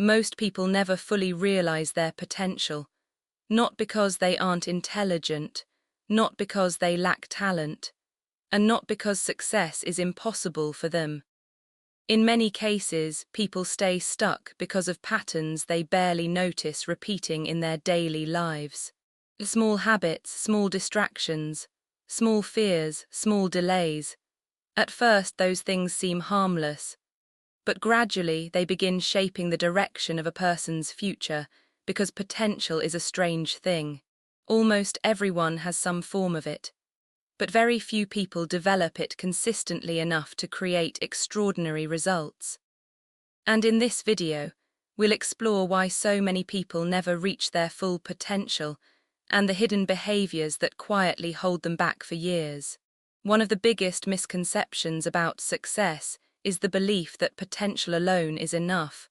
Most people never fully realize their potential, not because they aren't intelligent, not because they lack talent, and not because success is impossible for them. In many cases, people stay stuck because of patterns they barely notice repeating in their daily lives. Small habits, small distractions, small fears, small delays. At first, those things seem harmless, but gradually they begin shaping the direction of a person's future, because potential is a strange thing. Almost everyone has some form of it, but very few people develop it consistently enough to create extraordinary results. And in this video, we'll explore why so many people never reach their full potential and the hidden behaviors that quietly hold them back for years. One of the biggest misconceptions about success is the belief that potential alone is enough.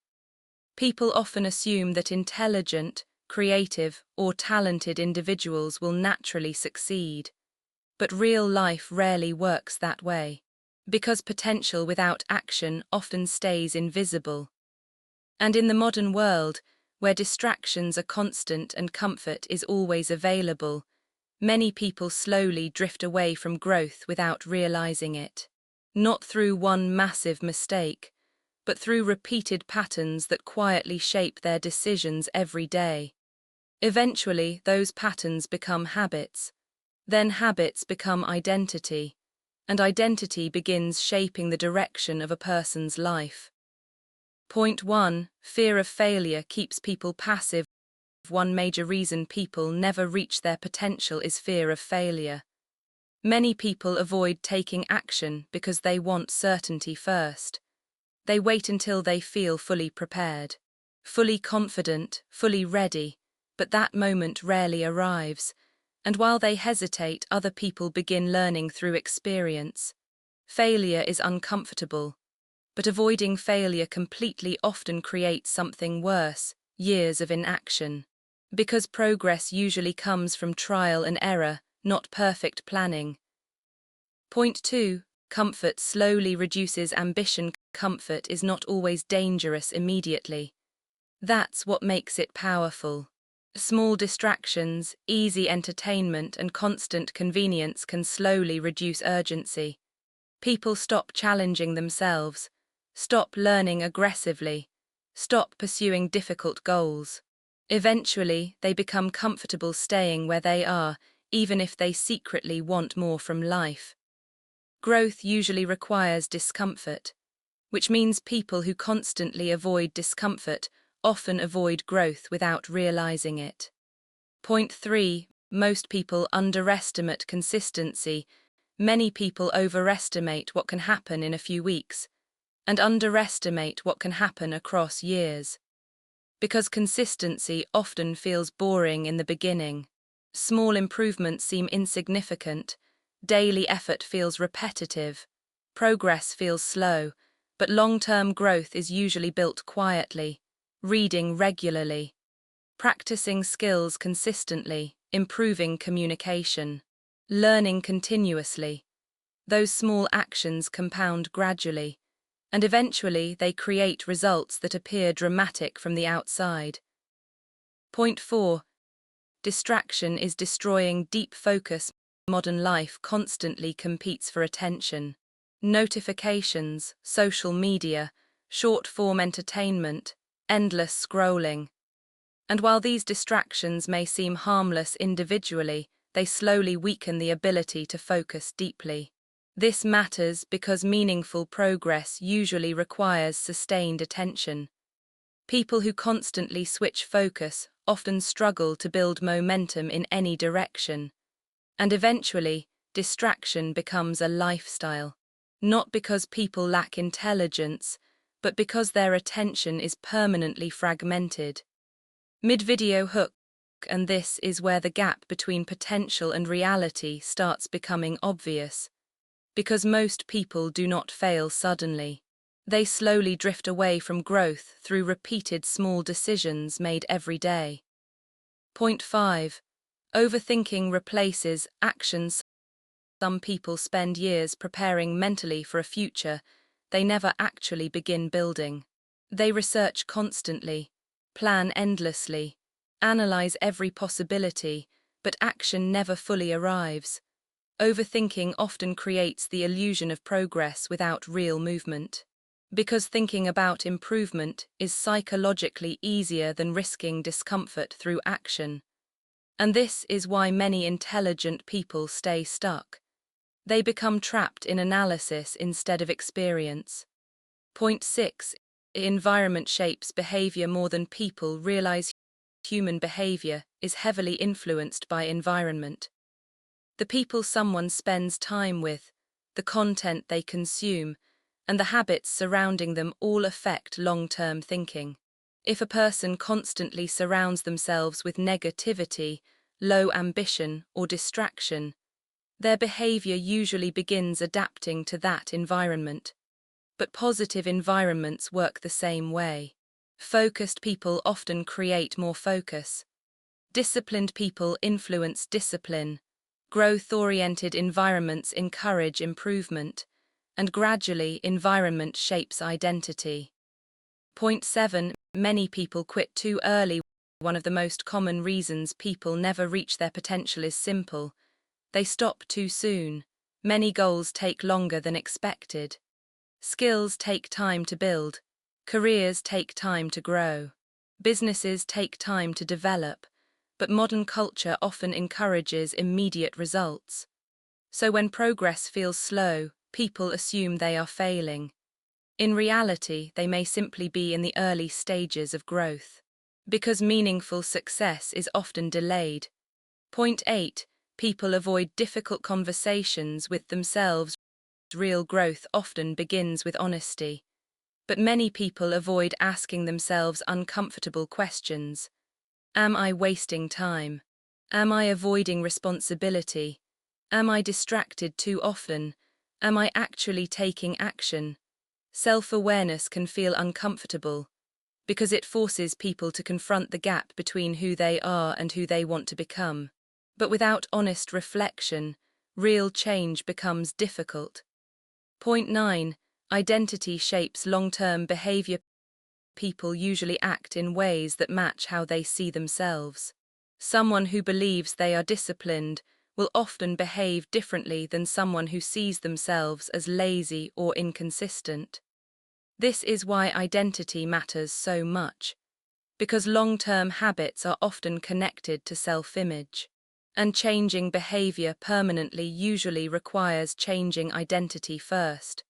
People often assume that intelligent, creative, or talented individuals will naturally succeed. But real life rarely works that way, because potential without action often stays invisible. And in the modern world, where distractions are constant and comfort is always available, many people slowly drift away from growth without realizing it. Not through one massive mistake, but through repeated patterns that quietly shape their decisions every day. Eventually, those patterns become habits. Then habits become identity, and identity begins shaping the direction of a person's life. Point 1. Fear of failure keeps people passive. One major reason people never reach their potential is fear of failure. Many people avoid taking action because they want certainty first. They wait until they feel fully prepared, fully confident, fully ready, but that moment rarely arrives. And while they hesitate, other people begin learning through experience. Failure is uncomfortable, but avoiding failure completely often creates something worse: years of inaction. Because progress usually comes from trial and error, not perfect planning. Point 2. Comfort slowly reduces ambition. Comfort is not always dangerous immediately. That's what makes it powerful. Small distractions, easy entertainment, and constant convenience can slowly reduce urgency. People stop challenging themselves, stop learning aggressively, stop pursuing difficult goals. Eventually, they become comfortable staying where they are, even if they secretly want more from life. Growth usually requires discomfort, which means people who constantly avoid discomfort often avoid growth without realizing it. Point 3. Most people underestimate consistency. Many people overestimate what can happen in a few weeks, and underestimate what can happen across years. Because consistency often feels boring in the beginning. Small improvements seem insignificant, daily effort feels repetitive, progress feels slow, but long-term growth is usually built quietly. Reading regularly, practicing skills consistently, improving communication, learning continuously. Those small actions compound gradually, and eventually they create results that appear dramatic from the outside. Point 4. Distraction is destroying deep focus. Modern life constantly competes for attention. Notifications, social media, short-form entertainment, endless scrolling. And while these distractions may seem harmless individually, they slowly weaken the ability to focus deeply. This matters because meaningful progress usually requires sustained attention. People who constantly switch focus often struggle to build momentum in any direction. And eventually, distraction becomes a lifestyle. Not because people lack intelligence, but because their attention is permanently fragmented. Mid-video hook, and this is where the gap between potential and reality starts becoming obvious. Because most people do not fail suddenly. They slowly drift away from growth through repeated small decisions made every day. Point 5. Overthinking replaces actions. Some people spend years preparing mentally for a future they never actually begin building. They research constantly, plan endlessly, analyze every possibility, but action never fully arrives. Overthinking often creates the illusion of progress without real movement. Because thinking about improvement is psychologically easier than risking discomfort through action. And this is why many intelligent people stay stuck. They become trapped in analysis instead of experience. Point 6. Environment shapes behavior more than people realize. Human behavior is heavily influenced by environment. The people someone spends time with, the content they consume, and the habits surrounding them all affect long-term thinking. If a person constantly surrounds themselves with negativity, low ambition, or distraction, their behavior usually begins adapting to that environment. But positive environments work the same way. Focused people often create more focus. Disciplined people influence discipline. Growth-oriented environments encourage improvement, and gradually environment shapes identity. Point 7. Many people quit too early. One of the most common reasons people never reach their potential is simple. They stop too soon. Many goals take longer than expected. Skills take time to build. Careers take time to grow. Businesses take time to develop. But modern culture often encourages immediate results. So when progress feels slow, people assume they are failing. In reality, they may simply be in the early stages of growth. Because meaningful success is often delayed. Point 8. People avoid difficult conversations with themselves. Real growth often begins with honesty. But many people avoid asking themselves uncomfortable questions. Am I wasting time? Am I avoiding responsibility? Am I distracted too often? Am I actually taking action? Self-awareness can feel uncomfortable because it forces people to confront the gap between who they are and who they want to become. But without honest reflection, real change becomes difficult. Point 9. Identity shapes long-term behavior. People usually act in ways that match how they see themselves. Someone who believes they are disciplined will often behave differently than someone who sees themselves as lazy or inconsistent. This is why identity matters so much, because long-term habits are often connected to self-image. And changing behavior permanently usually requires changing identity first.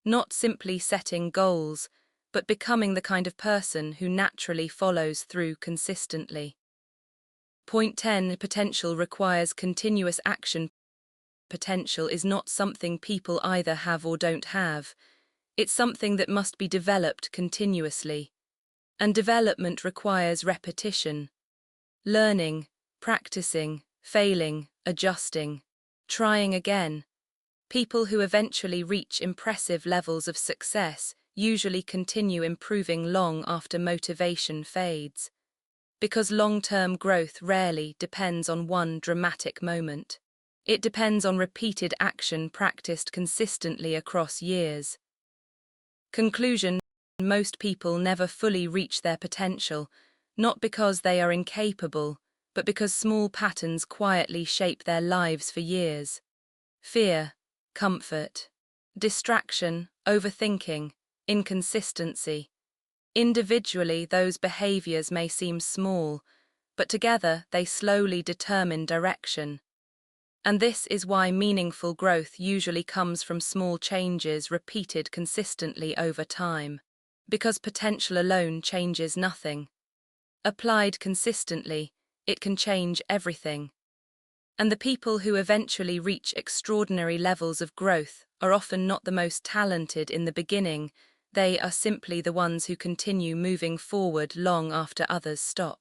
Not simply setting goals, but becoming the kind of person who naturally follows through consistently. Point 10. Potential requires continuous action. Potential is not something people either have or don't have. It's something that must be developed continuously. And development requires repetition. Learning, practicing, failing, adjusting, trying again. People who eventually reach impressive levels of success usually continue improving long after motivation fades. Because long-term growth rarely depends on one dramatic moment. It depends on repeated action practiced consistently across years. Conclusion: most people never fully reach their potential, not because they are incapable, but because small patterns quietly shape their lives for years. Fear, comfort, distraction, overthinking, inconsistency. Individually, those behaviors may seem small, but together they slowly determine direction. And this is why meaningful growth usually comes from small changes repeated consistently over time. Because potential alone changes nothing. Applied consistently, it can change everything. And the people who eventually reach extraordinary levels of growth are often not the most talented in the beginning. They are simply the ones who continue moving forward long after others stop.